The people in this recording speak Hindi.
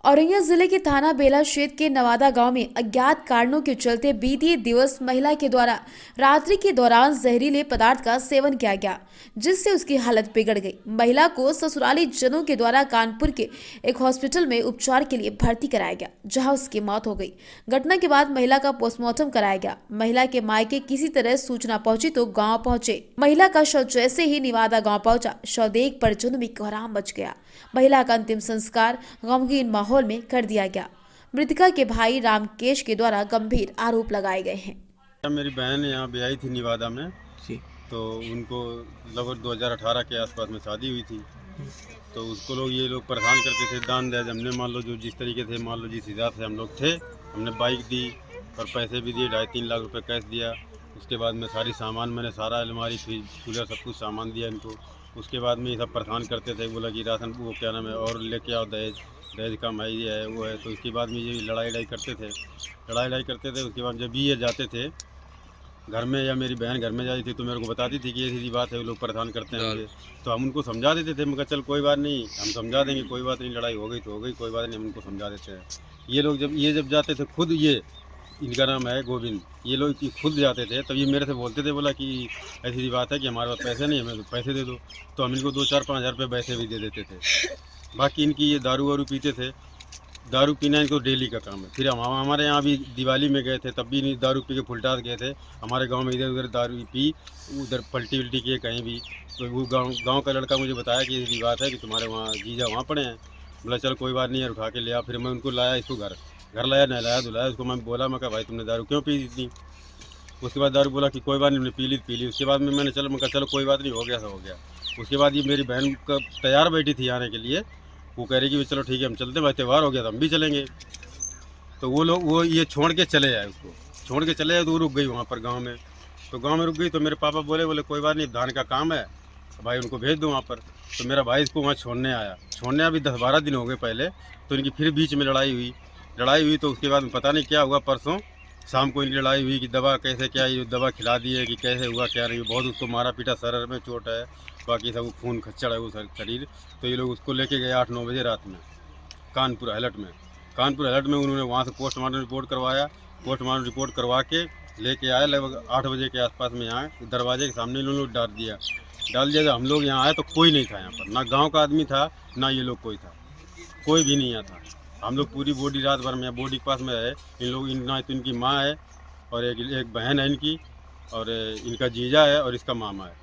औरैया जिले के थाना बेला क्षेत्र के नवादा गांव में अज्ञात कारणों के चलते बीते दिवस महिला के द्वारा रात्रि के दौरान जहरीले पदार्थ का सेवन किया गया, जिससे उसकी हालत बिगड़ गई। महिला को ससुराली जनों के द्वारा कानपुर के एक हॉस्पिटल में उपचार के लिए भर्ती कराया गया, जहां उसकी मौत हो गई। घटना के बाद महिला का पोस्टमार्टम कराया गया। महिला के मायके किसी तरह सूचना पहुंची तो गाँव पहुंचे। महिला का शव जैसे ही नवादा गाँव पहुंचा, शव देख परिजनों में कोहराम मच गया। महिला का अंतिम संस्कार गमगीन माहौल में कर दिया गया। मृतका के भाई रामकेश के द्वारा गंभीर आरोप लगाए गए हैं। मेरी बहन यहाँ ब्याही थी नवादा में जी। तो उनको लगभग 2018 के आसपास में शादी हुई थी। तो उसको ये लोग परेशान करते थे, दान दे। हमने मान लो जो जिस तरीके से मान लो जिस हिसाब से हम लोग थे, हमने बाइक दी और पैसे भी दिए, 2.5-3 लाख रुपए कैश दिया। उसके बाद में सारी सामान मैंने सारा अलमारी फ्रिज कूलर सब कुछ सामान दिया इनको। उसके बाद में ये सब परेशान करते थे, बोला कि राशन वो क्या नाम है और लेके आओ, दहेज दहेज का मैं ये है वो है। तो उसके बाद में ये लड़ाई करते थे। उसके बाद जब भी ये जाते थे घर में या मेरी बहन घर में जाती थी तो मेरे को बताती थी कि ये सीधी बात है, वो लोग परेशान करते हैं मुझे। तो हम उनको समझा देते थे। मैं कहा चल कोई बात नहीं, हम समझा देंगे, कोई बात नहीं, लड़ाई हो गई तो हो गई, कोई बात नहीं, हम उनको समझा देते हैं। ये लोग जब जाते थे खुद, ये इनका नाम है गोविंद, ये लोग खुद जाते थे तब ये मेरे से बोलते थे, बोला कि ऐसी सी बात है कि हमारे पास पैसे नहीं, हमें पैसे दे दो। तो हम इनको 2-4-5 हज़ार रुपये पैसे भी दे देते थे। बाकी इनकी ये दारू वारू पीते थे, दारू पीना इनको डेली का काम है। फिर हम हमारे यहाँ भी दिवाली में गए थे तब भी नहीं, दारू पी के फुलटास गए थे। हमारे गांव में इधर उधर दारू पी, उधर पलटी उल्टी किए कहीं भी। तो वो गांव का लड़का मुझे बताया कि ऐसी बात है कि तुम्हारे वहाँ जीजा वहाँ पड़े हैं। बोला चल कोई बात नहीं यार, उठा के ले आ। फिर मैं उनको लाया, इसको घर लाया, नहलाया धुलाया। उसको मैं बोला, मैं कहा भाई तुमने दारू क्यों पी इतनी? उसके बाद दारू बोला कि कोई बात नहीं, हमने पी ली। उसके बाद में मैं कहा चलो कोई बात नहीं, हो गया सब हो गया। उसके बाद ये मेरी बहन का तैयार बैठी थी आने के लिए। वो कह रही कि चलो ठीक है हम चलते हैं, भाई त्यौहार हो गया तो हम भी चलेंगे। तो वो ये छोड़ के चले आए, उसको छोड़ के चले आए। तो वो रुक गई वहाँ पर गांव में। तो गांव में रुक गई तो मेरे पापा बोले कोई बात नहीं, धान का काम है भाई, उनको भेज दो वहाँ पर। तो मेरा भाई इसको वहाँ छोड़ने आया भी 10-12 दिन हो गए पहले। तो इनकी फिर बीच में लड़ाई हुई। तो उसके बाद पता नहीं क्या हुआ, परसों शाम को इनकी लड़ाई हुई कि दवा कैसे क्या, ये दवा खिला दी है कि कैसे हुआ क्या नहीं। बहुत उसको मारा पीटा, सर में चोट है, बाकी सब खून खच्चड़ है वो शरीर। तो ये लोग उसको लेके गए 8-9 बजे रात में कानपुर हलट में। उन्होंने वहाँ से पोस्टमार्टम रिपोर्ट करवाया। पोस्टमार्टम रिपोर्ट करवा के लेके आए। लगभग 8 बजे के आसपास में यहाँ दरवाजे के सामने इन्होंने डाल दिया। जब हम लोग यहाँ आए तो कोई नहीं था यहाँ पर, ना गाँव का आदमी था ना ये लोग कोई था, कोई भी नहीं यहाँ था। हम लोग पूरी बॉडी रात भर में बॉडी के पास में है। इन लोग ना तो इनकी माँ है और एक बहन है इनकी, और इनका जीजा है और इसका मामा है।